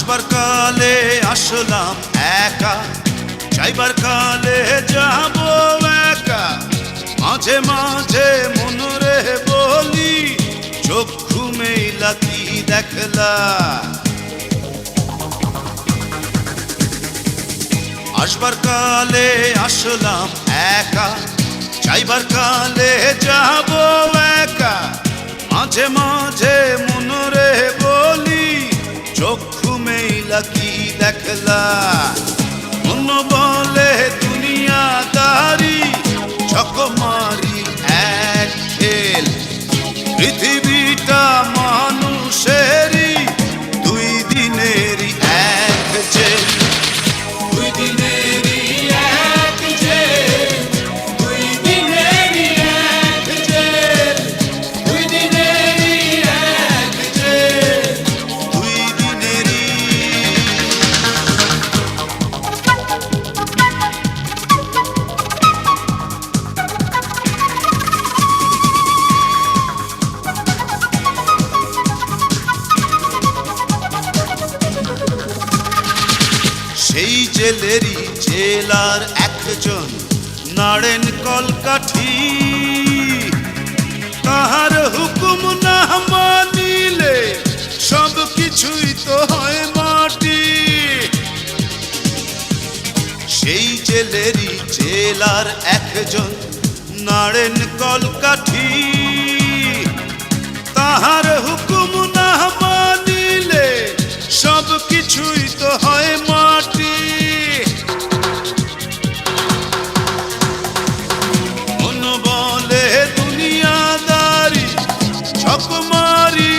আসবার কালে আসলাম একা, যাইবার কালে যাব একা। মাঝে মাঝে মনরে বলি, চক্ষু মেলা কি দেখলা। আসবার কালে আসলাম একা, যাইবার কালে যাব একা। মাঝে মাঝে মনরে বলি, চক্ষু মেলা কি দেখলা। মন বলে দুনিয়াদারি, চকমারি এক খেল। পৃথিবীটা মানুষেরই, দুই দিনেরই এক জেল। দুই দিনেরই এক জেল, দুই দিনেরই এক জেল, দুই দিনেরই এক জেল, দুই দিনেরই। সেই জেলেরই জেলার একজন নাড়েন কলকাঠি। তাহার হুকুম না মানিলে সব কিছুই তো হয় মাটি। সেই জেলেরই জেলার একজন নাড়েন কলকাঠি। তাহার হুকুম না মানিলে সব কিছুই তো হয় মাটি। মন বলে দুনিয়াদারি, চকমারি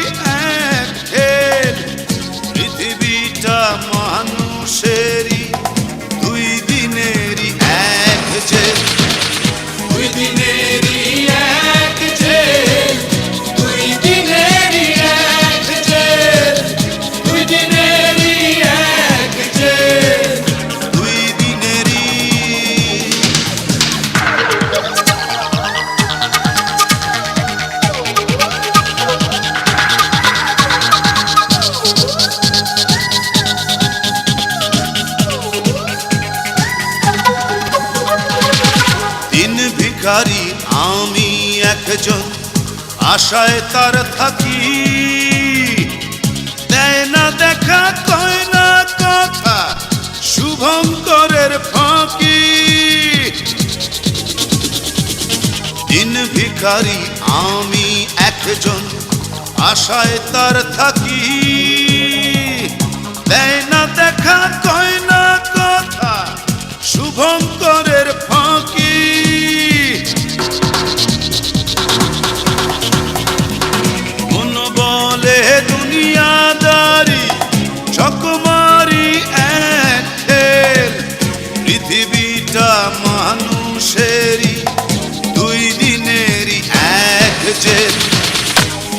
এক খেল। পৃথিবীটা মানুষেরই, দুই দিনেরই এক জেল। দুই দিনেরই এক জেল, দুই দিনেরই এক জেল, দুই দিনেরই এক জেল, দুই দিনেরই। দিন ভিখারি আমি একজন, আশায় তার থাকি। দেয় না দেখা, কয় না কথা, শুভঙ্করের ফাঁকি। দিন ভিখারি আমি একজন, আশায় তার থাকি। দেয় না দেখা, কয় না কথা, শুভঙ্করের ফাঁকি। মন বলে দুনিয়াদারি, চকমারি এক খেল। পৃথিবীটা মানুষেরই, দুই দিনেরই এক জেল।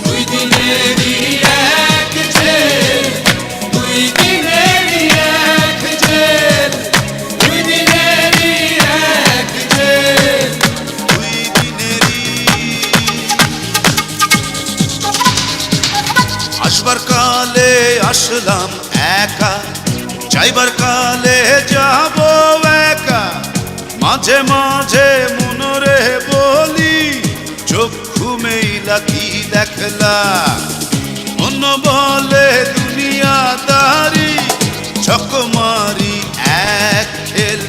দুই দিনেরই এক জেল, দুই দিনেরই এক জেল, দুই দিনেরই এক জেল, দুই দিনেরই। আসবার কালে আসলাম একা, যাইবার কালে যাব একা। মাঝে মাঝে মনরে বলি, চক্ষু মেলা কি দেখলা। মন বলে দুনিয়াদারি, চকমারি এক খেল।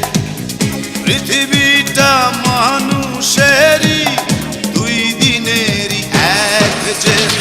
পৃথিবীটা মানুষেরই, দুই দিনেরই এক জেল।